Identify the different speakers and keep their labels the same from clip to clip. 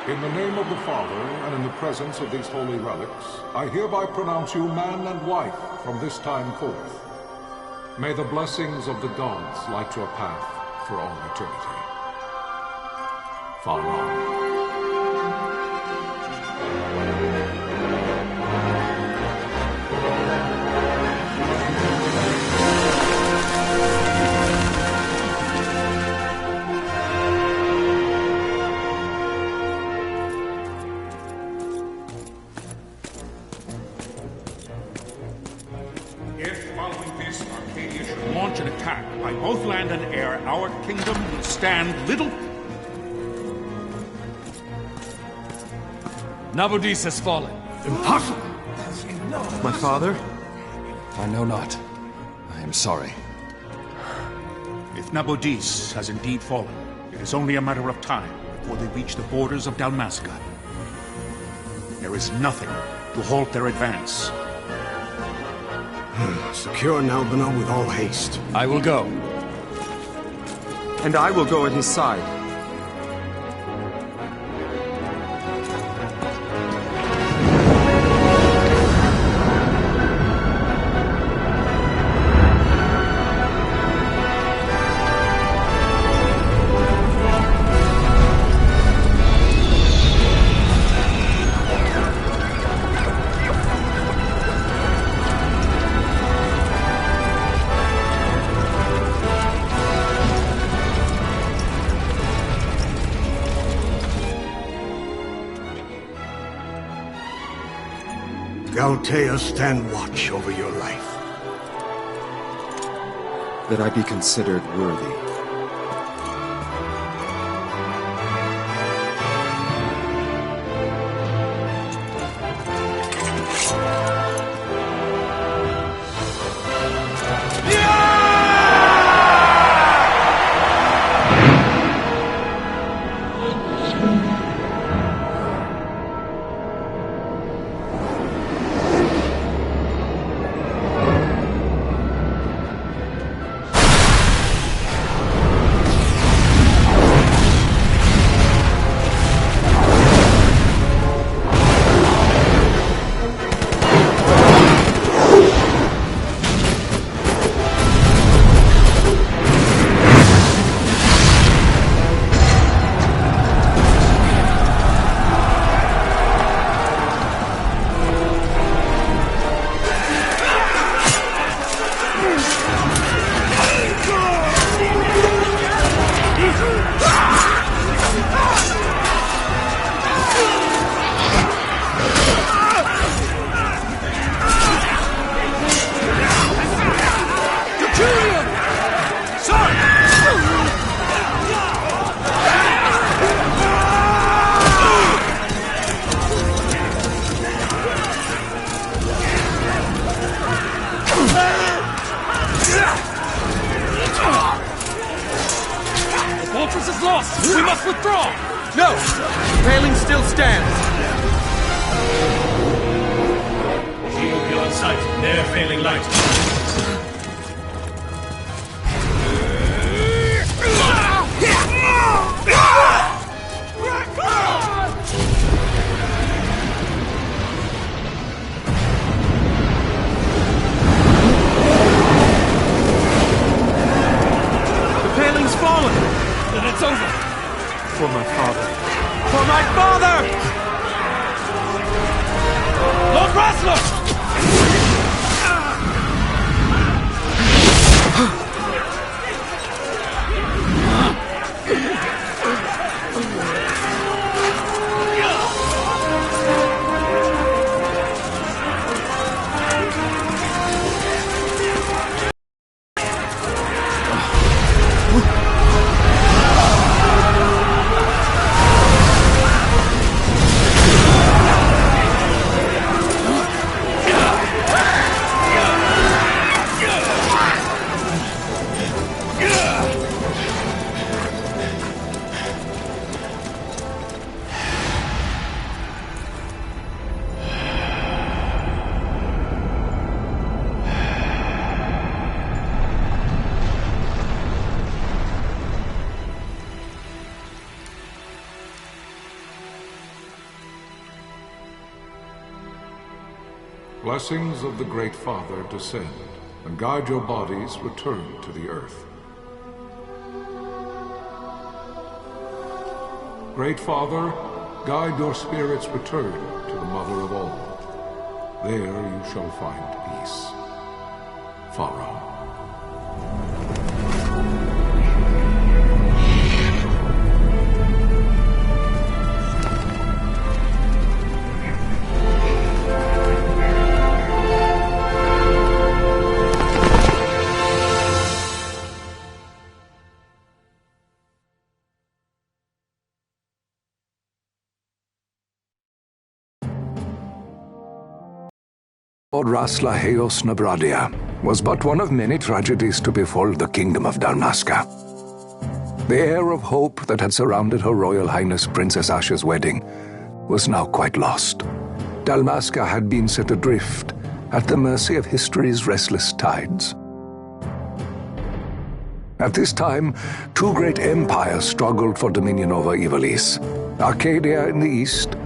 Speaker 1: In the name of the Father, and in the presence of these holy relics, I hereby pronounce you man and wife from this time forth. May the blessings of the gods light your path for all eternity. Far on.
Speaker 2: By both land and air, our kingdom will stand little...
Speaker 3: Nabudis has fallen.
Speaker 2: Impossible!
Speaker 4: My father?
Speaker 3: I know not. I am sorry.
Speaker 2: If Nabudis has indeed fallen, it is only a matter of time before they reach the borders of Dalmasca. There is nothing to halt their advance.
Speaker 5: Secure Nalbina with all haste.
Speaker 3: I will go.
Speaker 4: And I will go at his side.
Speaker 5: Galtea, stand watch over your life.
Speaker 4: That I be considered worthy.
Speaker 3: We must withdraw!
Speaker 4: No! The paling still stands!
Speaker 6: Shield beyond sight, ne'er failing light.
Speaker 4: The paling's fallen!
Speaker 3: Then it's over!
Speaker 4: For my father. For my father!
Speaker 3: Lord Rasler!
Speaker 1: blessings of the Great Father descend, and guide your bodies return to the earth. Great Father, guide your spirits return to the Mother of all. There you shall find peace. Pharaoh.
Speaker 7: Lord Raslaheos Nabradia was but one of many tragedies to befall the kingdom of Dalmasca. The air of hope that had surrounded Her Royal Highness Princess Asha's wedding was now quite lost. Dalmasca had been set adrift at the mercy of history's restless tides. At this time, two great empires struggled for dominion over Ivalice: Arcadia in the east,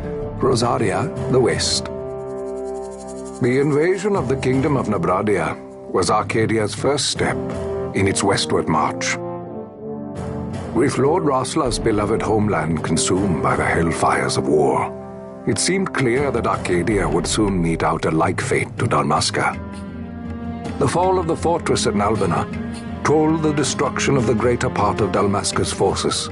Speaker 7: Rosaria the west. The invasion of the Kingdom of Nabradia was Arcadia's first step in its westward march. With Lord Rasla's beloved homeland consumed by the hellfires of war, it seemed clear that Arcadia would soon mete out a like fate to Dalmasca. The fall of the fortress at Nalbina told the destruction of the greater part of Dalmasca's forces.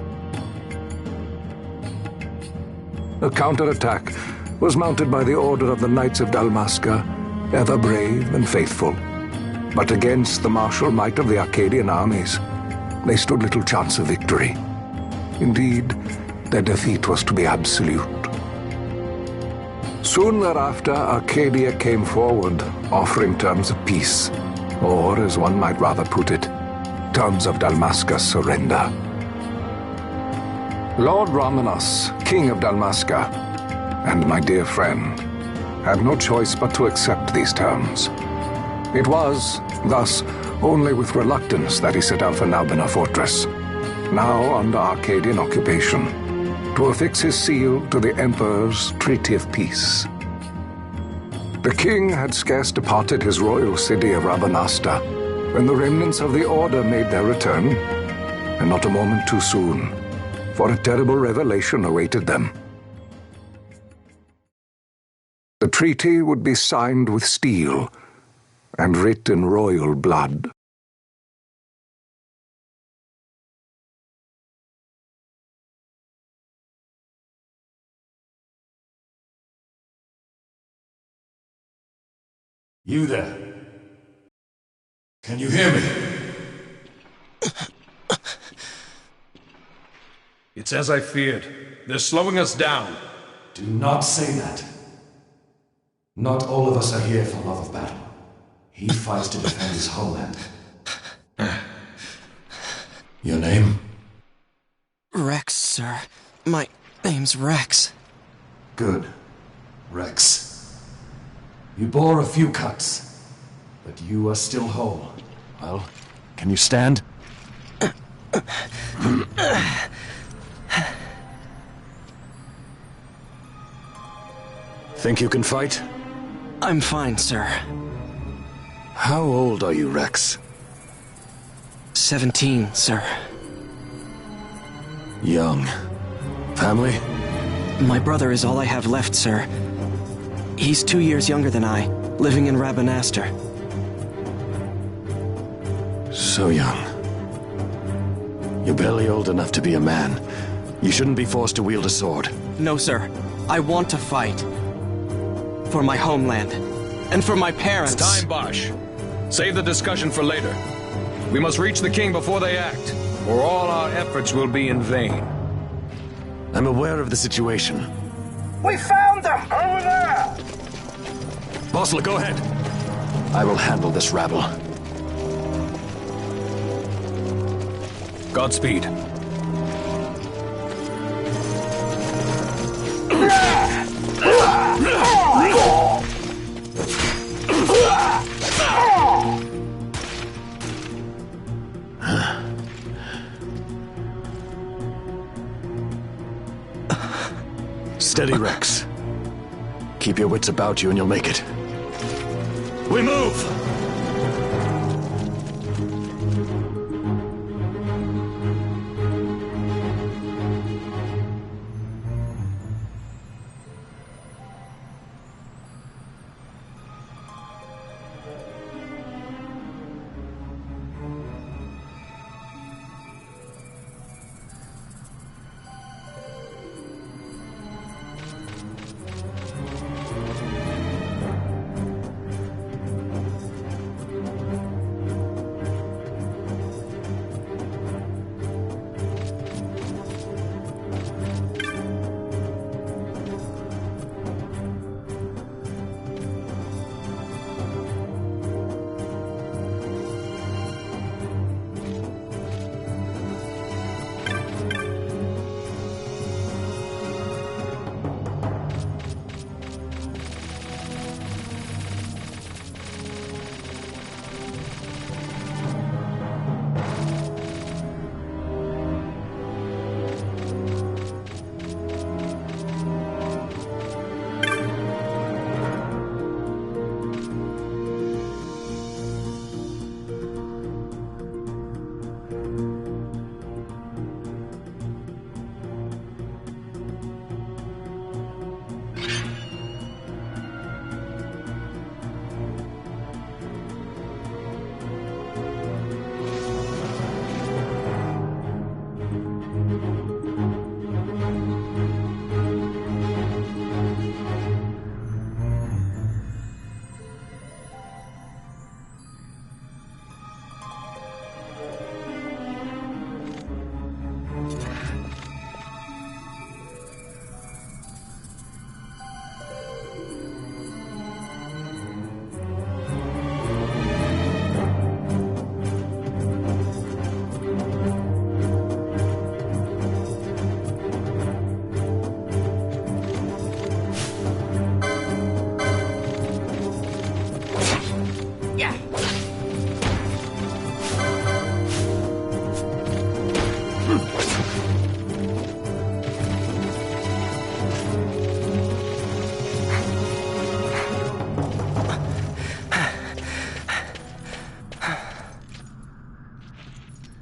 Speaker 7: A counterattack was mounted by the Order of the Knights of Dalmasca, ever brave and faithful. But against the martial might of the Arcadian armies, they stood little chance of victory. Indeed, their defeat was to be absolute. Soon thereafter, Arcadia came forward, offering terms of peace, or, as one might rather put it, terms of Dalmasca's surrender. Lord Ramenos, King of Dalmasca, and my dear friend, had no choice but to accept these terms. It was, thus, only with reluctance that he set out for Nalbina Fortress, now under Arcadian occupation, to affix his seal to the Emperor's Treaty of Peace. The king had scarce departed his royal city of Rabanasta when the remnants of the Order made their return, and not a moment too soon, for a terrible revelation awaited them. The treaty would be signed with steel and writ in royal blood.
Speaker 6: You there? Can you hear me?
Speaker 4: It's as I feared. They're slowing us down.
Speaker 6: Do not say that. Not all of us are here for love of battle. He fights to defend his homeland. Your name?
Speaker 8: Rex, sir. My name's Rex.
Speaker 6: Good. Rex. You bore a few cuts, but you are still whole. Well, can you stand? Think you can fight?
Speaker 8: I'm fine, sir.
Speaker 6: How old are you, Rex?
Speaker 8: 17, sir.
Speaker 6: Young. Family?
Speaker 8: My brother is all I have left, sir. He's 2 years younger than I, living in Rabanaster.
Speaker 6: So young. You're barely old enough to be a man. You shouldn't be forced to wield a sword.
Speaker 8: No, sir. I want to fight. For my homeland. And for my parents.
Speaker 4: It's time, Bosch. Save the discussion for later. We must reach the king before they act, or all our efforts will be in vain.
Speaker 6: I'm aware of the situation.
Speaker 9: We found them! Over there!
Speaker 6: Bosler, go ahead. I will handle this rabble.
Speaker 4: Godspeed.
Speaker 6: Steady, Rex. Keep your wits about you and you'll make it.
Speaker 2: We move!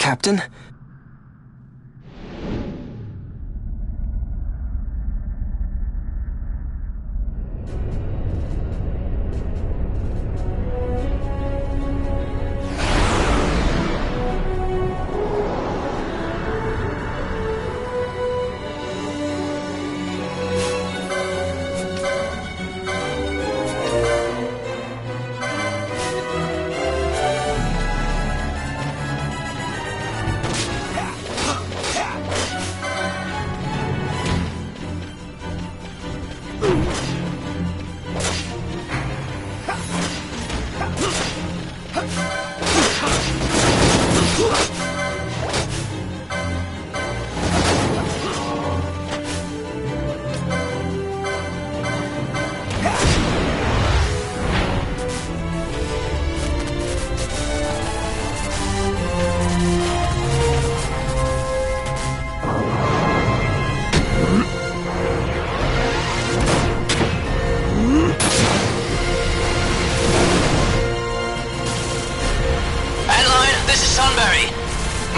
Speaker 8: Captain?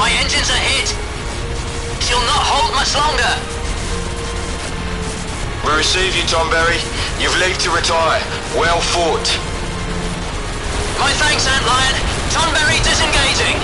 Speaker 10: My engines are hit. She'll not hold much longer.
Speaker 11: We receive you, Tomberry. You've leave to retire. Well fought.
Speaker 10: My thanks, Antlion. Tomberry disengaging.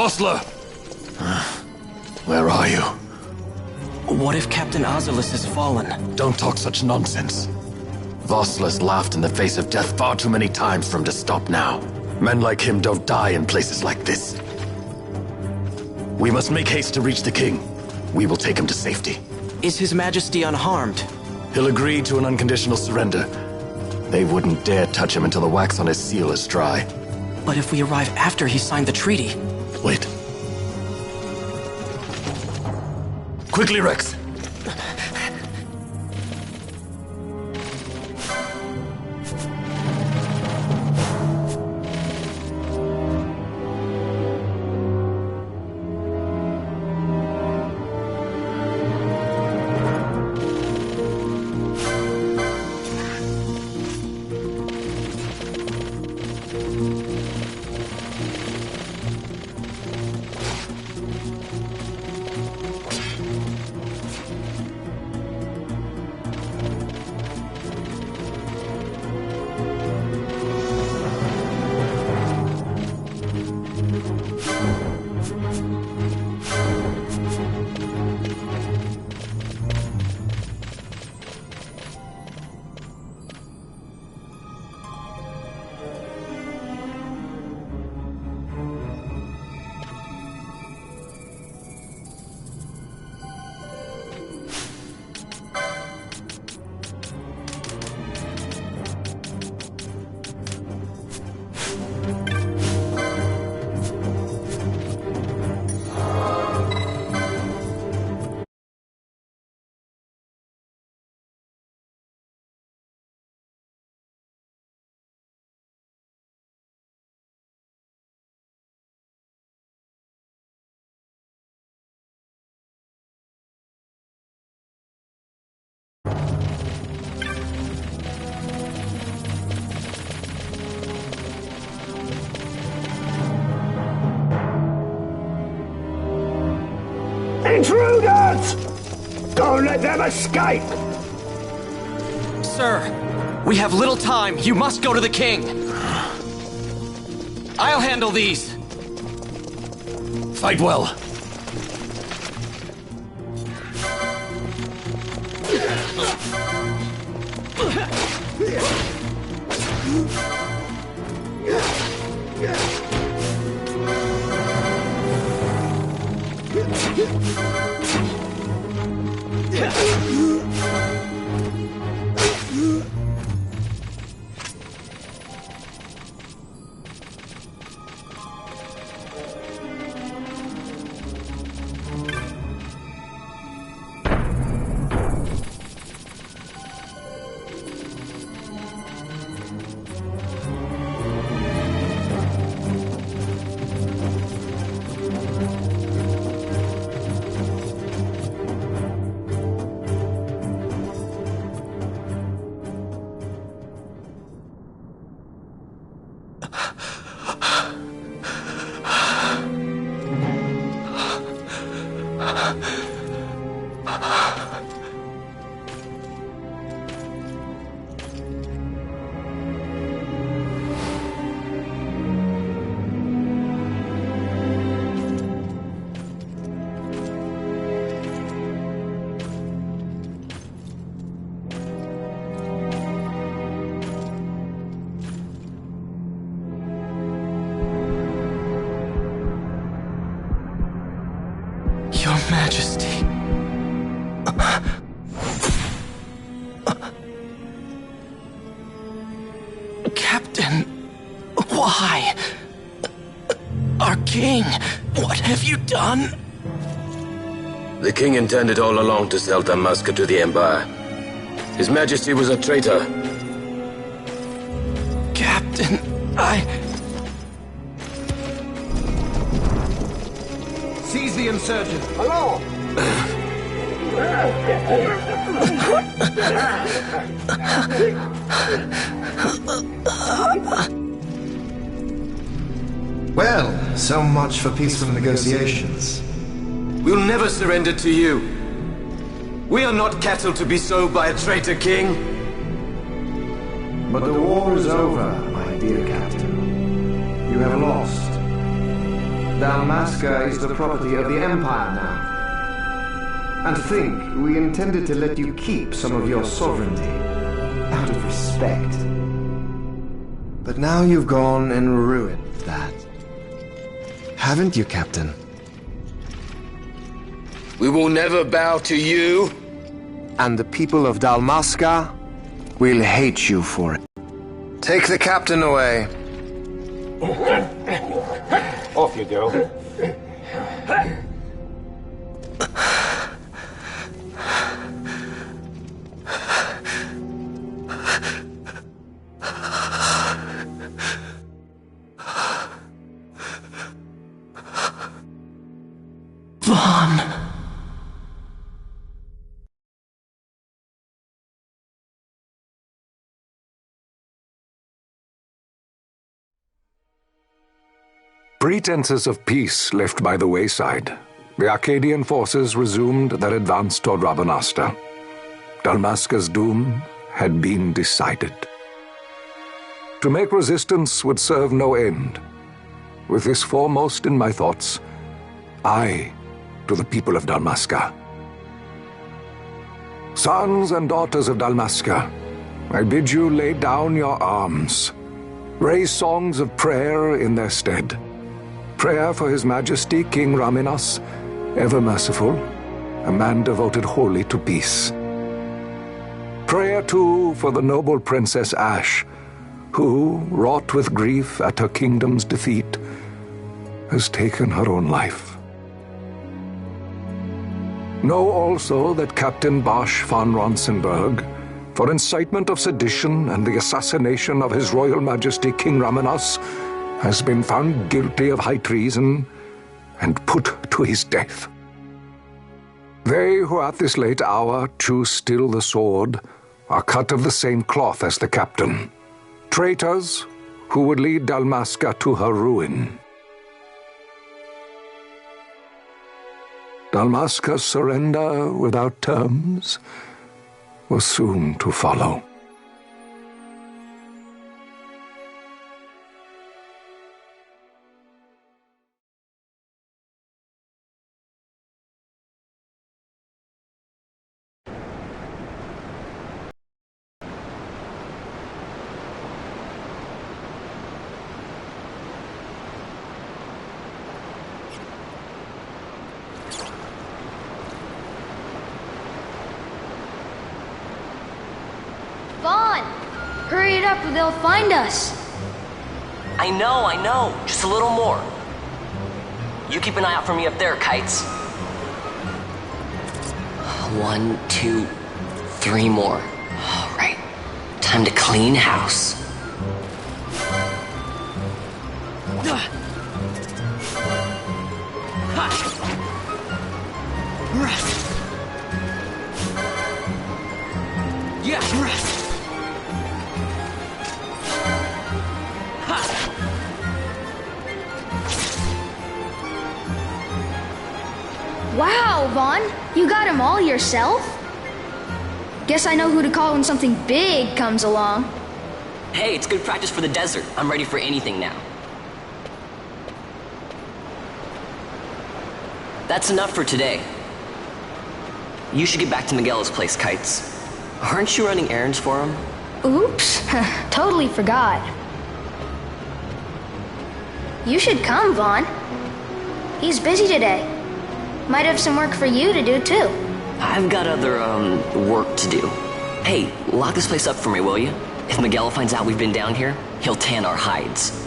Speaker 6: Vossler! Where are you?
Speaker 8: What if Captain Ivalice has fallen?
Speaker 6: Don't talk such nonsense. Vossler's laughed in the face of death far too many times for him to stop now. Men like him don't die in places like this. We must make haste to reach the king. We will take him to safety.
Speaker 8: Is His Majesty unharmed?
Speaker 6: He'll agree to an unconditional surrender. They wouldn't dare touch him until the wax on his seal is dry.
Speaker 8: But if we arrive after he signed the treaty...
Speaker 6: Wait. Quickly, Rex!
Speaker 9: Intruders! Don't let them escape!
Speaker 8: Sir, we have little time. You must go to the king. I'll handle these.
Speaker 6: Fight well.
Speaker 8: Your Majesty. Captain, why? Our king, what have you done?
Speaker 11: The king intended all along to sell Damascus to the Empire. His Majesty was a traitor.
Speaker 8: Captain,
Speaker 9: Seize the insurgent. Hello!
Speaker 12: Well, so much for peaceful negotiations.
Speaker 11: We'll never surrender to you. We are not cattle to be sold by a traitor king.
Speaker 12: But the war is over, my dear captain. You have lost. Dalmasca is the property of the Empire now. And to think, we intended to let you keep some of your sovereignty, out of respect. But now you've gone and ruined that. Haven't you, Captain?
Speaker 11: We will never bow to you.
Speaker 12: And the people of Dalmasca will hate you for it. Take the captain away.
Speaker 9: Off you go.
Speaker 8: Vaughn.
Speaker 7: Pretenses of peace left by the wayside, the Arcadian forces resumed their advance toward Rabanasta. Dalmasca's doom had been decided. To make resistance would serve no end. With this foremost in my thoughts, I to the people of Dalmasca. Sons and daughters of Dalmasca, I bid you lay down your arms. Raise songs of prayer in their stead. Prayer for His Majesty King Raminas, ever merciful, a man devoted wholly to peace. Prayer, too, for the noble Princess Ash, who, wrought with grief at her kingdom's defeat, has taken her own life. Know also that Captain Bosch von Ronsenberg, for incitement of sedition and the assassination of His Royal Majesty King Raminas, has been found guilty of high treason and put to his death. They who at this late hour choose still the sword are cut of the same cloth as the captain, traitors who would lead Dalmasca to her ruin. Dalmasca's surrender without terms was soon to follow.
Speaker 13: Vaughn! Hurry it up or they'll find us!
Speaker 10: I know. Just a little more. You keep an eye out for me up there, Kites. 1, 2, 3 more. All right. Time to clean house.
Speaker 8: Rest. Yeah, rest.
Speaker 13: Wow, Vaughn! You got him all yourself? Guess I know who to call when something big comes along.
Speaker 10: Hey, it's good practice for the desert. I'm ready for anything now. That's enough for today. You should get back to Miguel's place, Kites. Aren't you running errands for him?
Speaker 13: Oops, totally forgot. You should come, Vaughn. He's busy today. Might have some work for you to do, too.
Speaker 10: I've got other, work to do. Hey, lock this place up for me, will you? If Miguel finds out we've been down here, he'll tan our hides.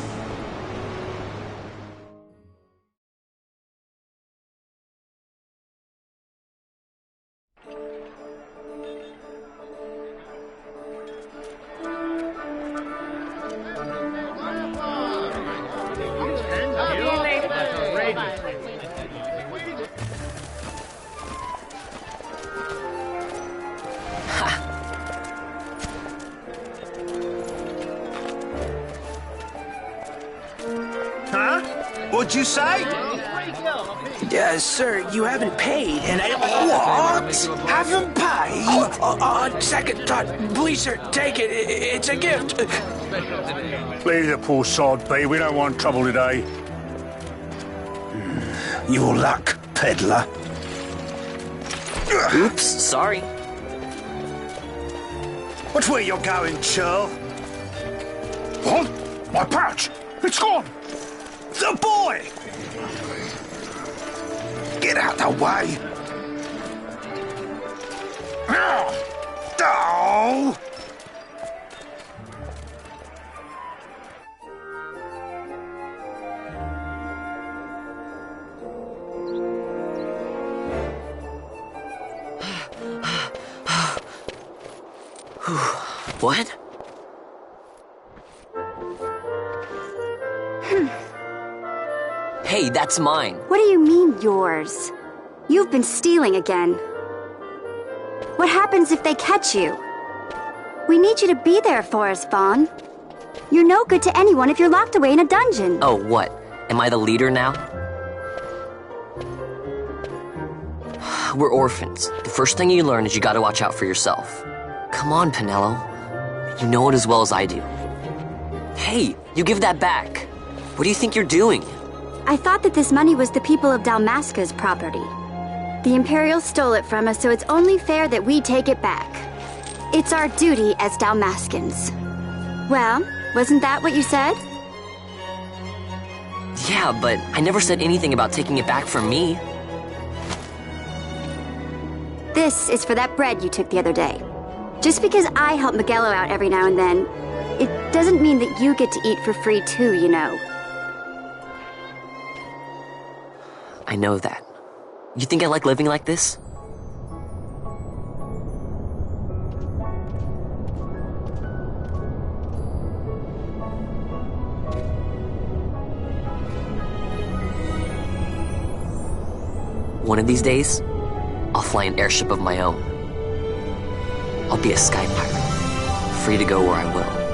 Speaker 14: What'd you say?
Speaker 15: Sir, you haven't paid, and I... What? Haven't paid? On second thought, please, sir, take it. It's a gift.
Speaker 2: Leave the poor sod be. We don't want trouble today.
Speaker 15: your luck, peddler.
Speaker 10: Oops, sorry.
Speaker 15: Watch where you're going, churl.
Speaker 2: What? My pouch! It's gone!
Speaker 15: The boy! Get out the way! Oh!
Speaker 10: What? Hey, that's mine.
Speaker 14: What do you mean, yours? You've been stealing again. What happens if they catch you? We need you to be there for us, Vaughn. You're no good to anyone if you're locked away in a dungeon.
Speaker 10: Oh, what? Am I the leader now? We're orphans. The first thing you learn is you gotta watch out for yourself. Come on, Pinello. You know it as well as I do. Hey, you give that back. What do you think you're doing?
Speaker 14: I thought that this money was the people of Dalmasca's property. The Imperials stole it from us, so it's only fair that we take it back. It's our duty as Dalmascans. Well, wasn't that what you said?
Speaker 10: Yeah, but I never said anything about taking it back from me.
Speaker 14: This is for that bread you took the other day. Just because I help Miguelo out every now and then, it doesn't mean that you get to eat for free too, you know.
Speaker 10: I know that. You think I like living like this? One of these days, I'll fly an airship of my own. I'll be a sky pirate, free to go where I will.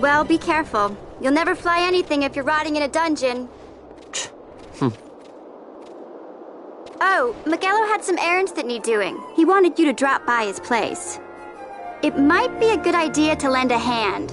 Speaker 14: Well, be careful. You'll never fly anything if you're rotting in a dungeon. Oh, Miguelo had some errands that need doing. He wanted you to drop by his place. It might be a good idea to lend a hand.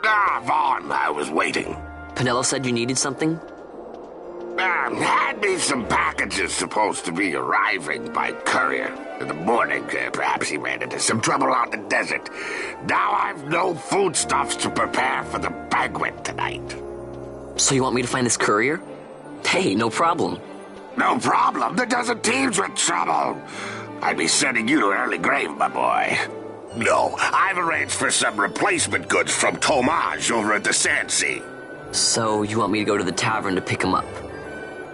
Speaker 15: Ah, Vaughn, I was waiting.
Speaker 10: Pinello said you needed something?
Speaker 15: Had
Speaker 16: me some packages supposed to be arriving by courier. In the morning, perhaps he ran into some trouble on the desert. Now I've no foodstuffs to prepare for the banquet tonight.
Speaker 10: So you want me to find this courier? Hey, no problem.
Speaker 16: No problem. The desert teems with trouble. I'd be sending you to early grave, my boy. No, I've arranged for some replacement goods from Tomage over at the Sandsea.
Speaker 10: So you want me to go to the tavern to pick him up?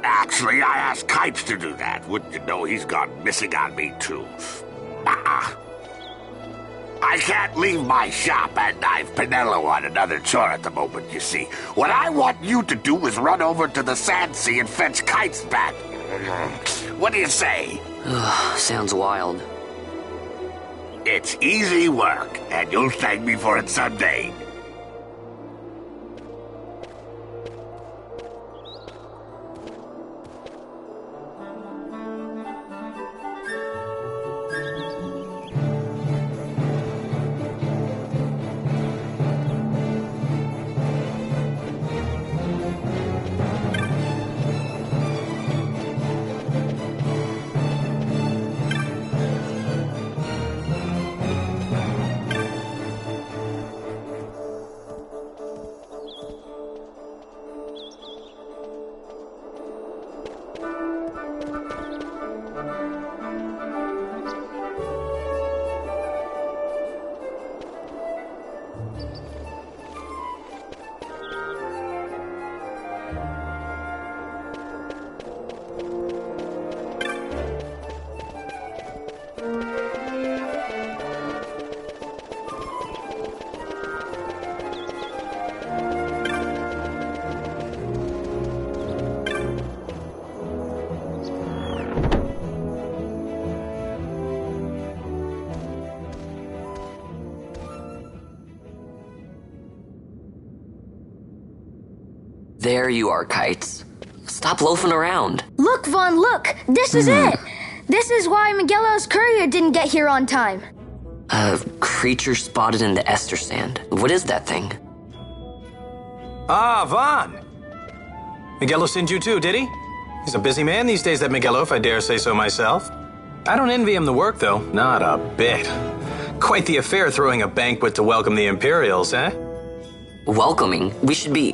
Speaker 16: Actually, I asked Kites to do that. Wouldn't you know he's gone missing on me, too. I can't leave my shop, and I've Pinello on another chore at the moment, you see. What I want you to do is run over to the Sandsea and fetch Kites back. What do you say?
Speaker 10: Sounds wild.
Speaker 16: It's easy work, and you'll thank me for it someday.
Speaker 10: There you are, Kites. Stop loafing around.
Speaker 13: Look, Vaughn, look! This is it! This is why Miguelo's courier didn't get here on time.
Speaker 10: A creature spotted in the Ester Sand. What is that thing?
Speaker 17: Ah, Vaughn! Miguelo sent you too, did he? He's a busy man these days, that Miguelo, if I dare say so myself. I don't envy him the work, though. Not a bit. Quite the affair throwing a banquet to welcome the Imperials, eh?
Speaker 10: Welcoming? We should be...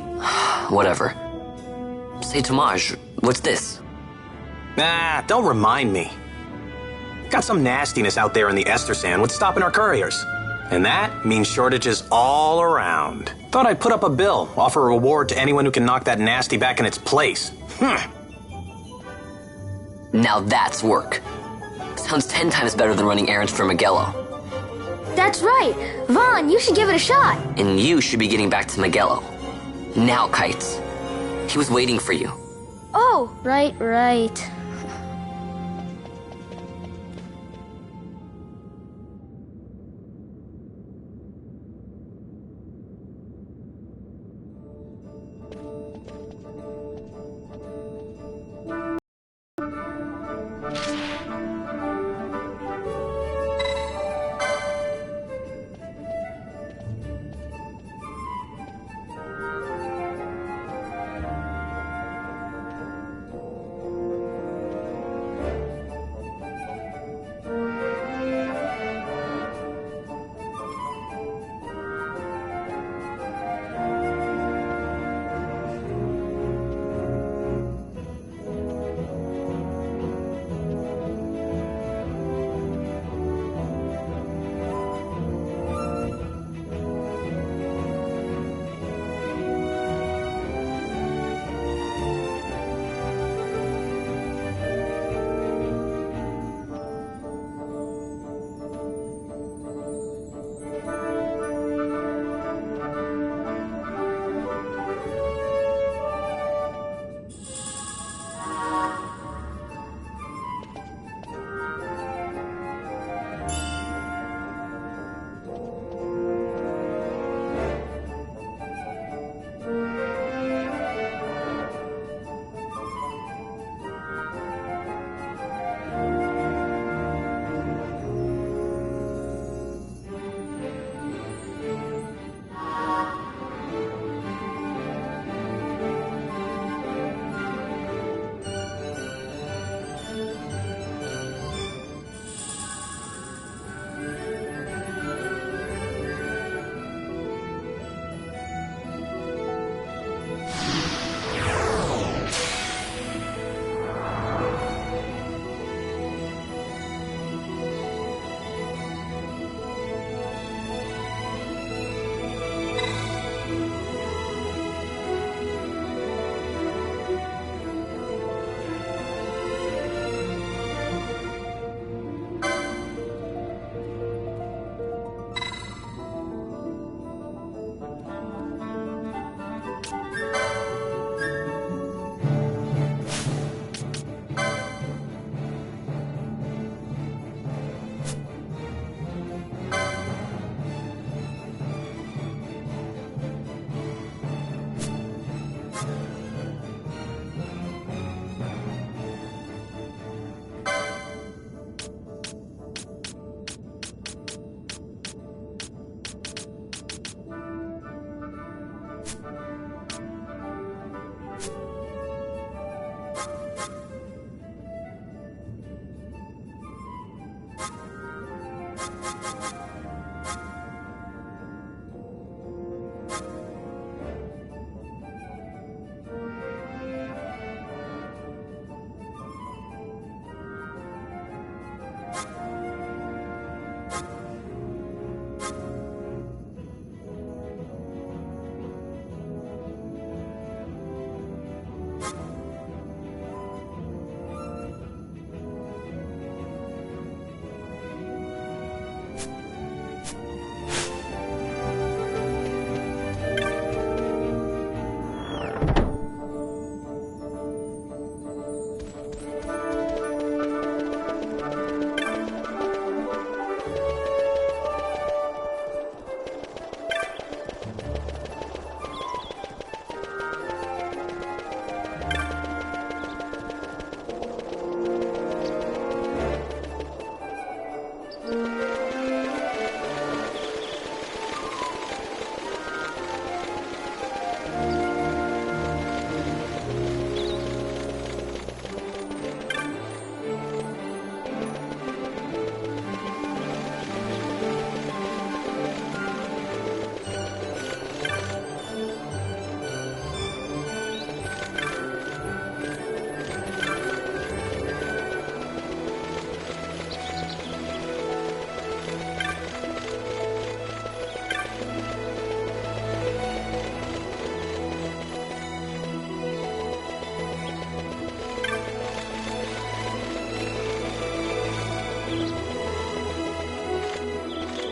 Speaker 10: whatever. Say, Tomage, what's this?
Speaker 17: Nah, don't remind me. Got some nastiness out there in the Ester Sand. What's stopping our couriers? And that means shortages all around. Thought I'd put up a bill, offer a reward to anyone who can knock that nasty back in its place.
Speaker 10: Now that's work. Sounds 10 times better than running errands for Miguelo.
Speaker 13: That's right! Vaughn, you should give it a shot!
Speaker 10: And you should be getting back to Miguelo. Now, Kites. He was waiting for you.
Speaker 13: Oh, right.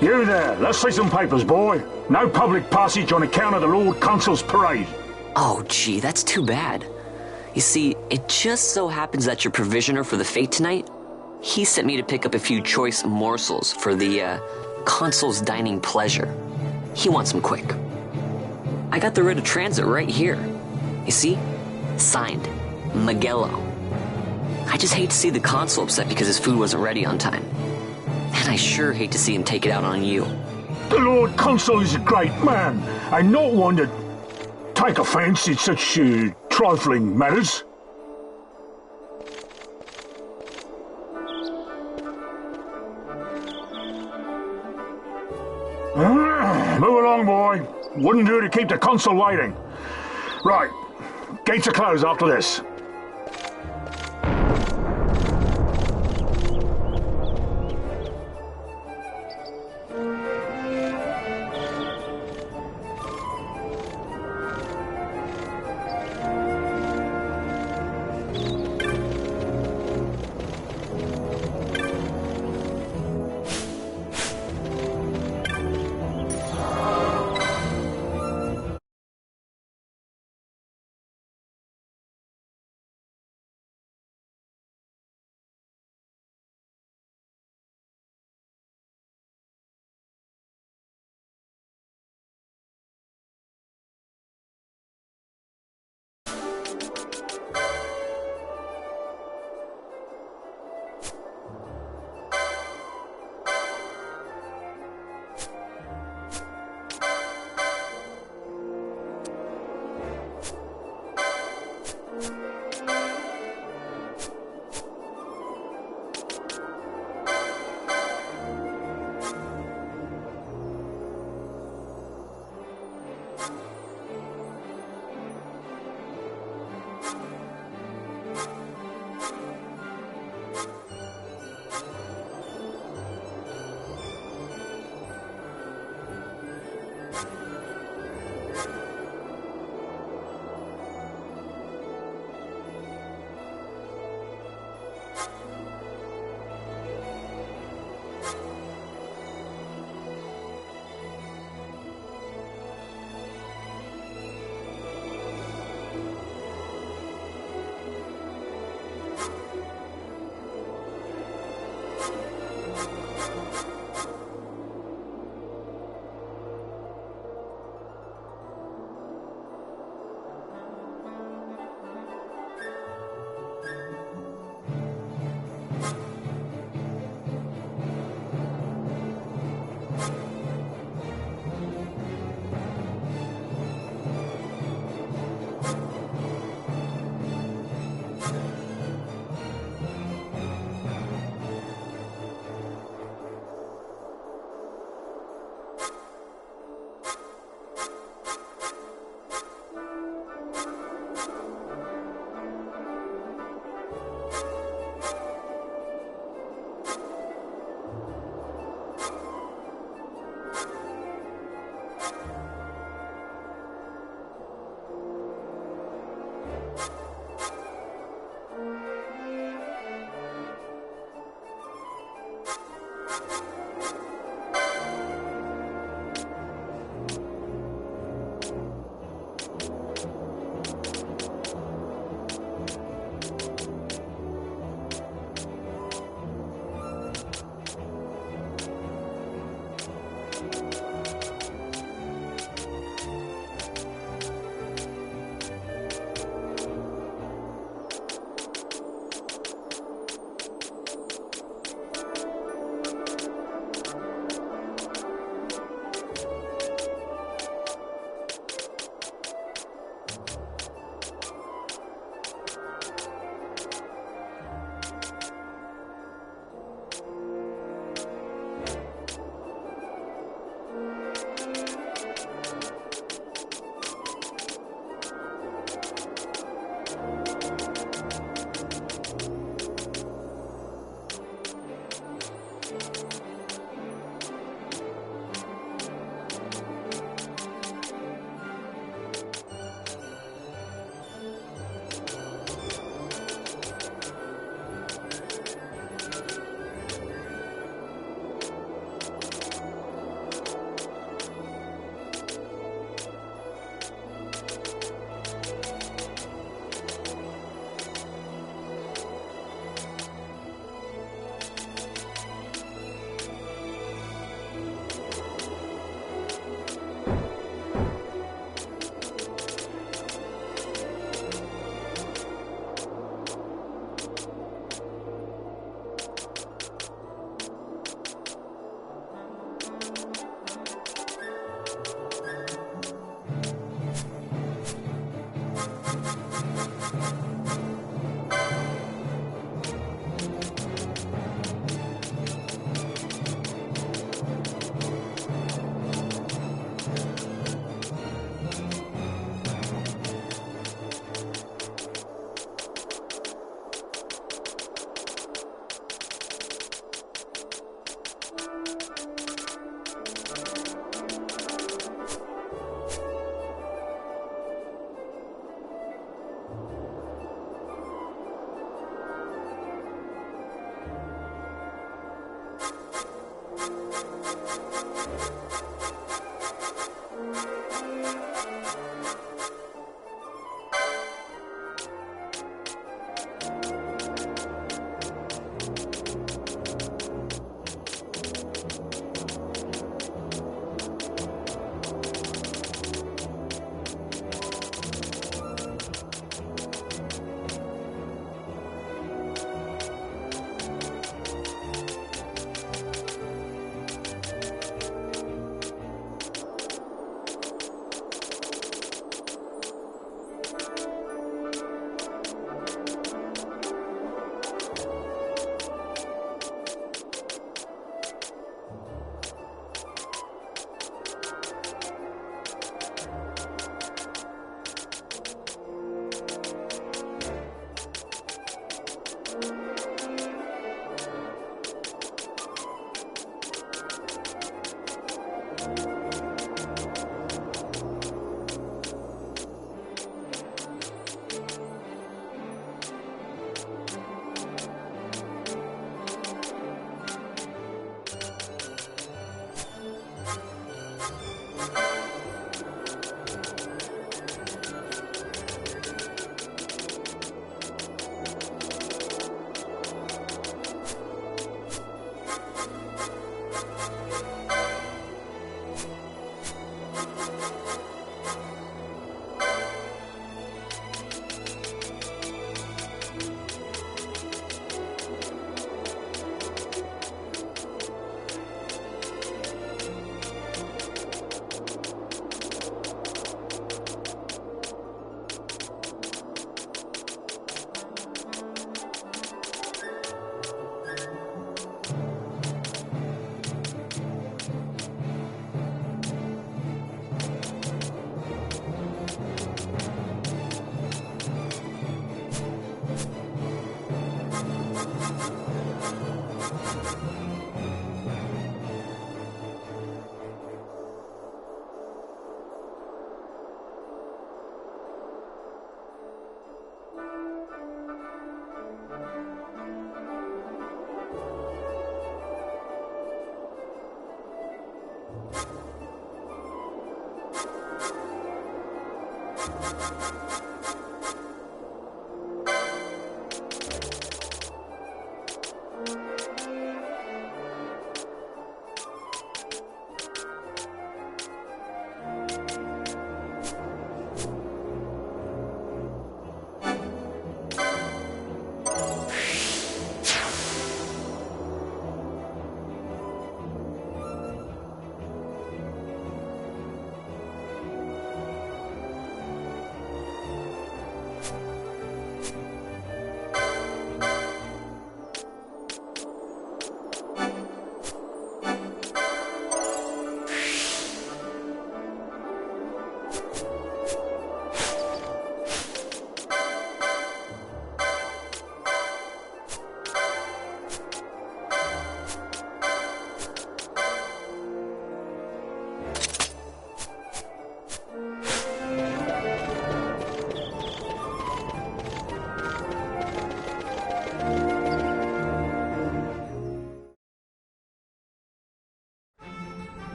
Speaker 18: You there, let's see some papers, boy. No public passage on account of the Lord Consul's parade.
Speaker 10: Oh, gee, that's too bad. You see, it just so happens that your provisioner for the fete tonight, he sent me to pick up a few choice morsels for the, Consul's dining pleasure. He wants them quick. I got the writ of transit right here. You see? Signed, Magello. I just hate to see the Consul upset because his food wasn't ready on time. And I sure hate to see him take it out on you.
Speaker 18: The Lord Consul is a great man, and not one to take offence in such trifling matters. Move along, boy. Wouldn't do to keep the Consul waiting. Right, gates are closed after this.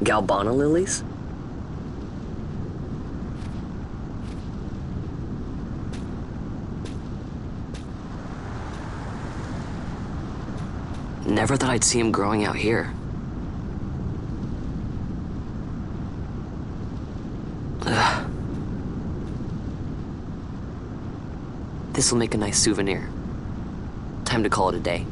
Speaker 10: Galbana lilies? Never thought I'd see him growing out here. Ugh. This'll make a nice souvenir. Time to call it a day.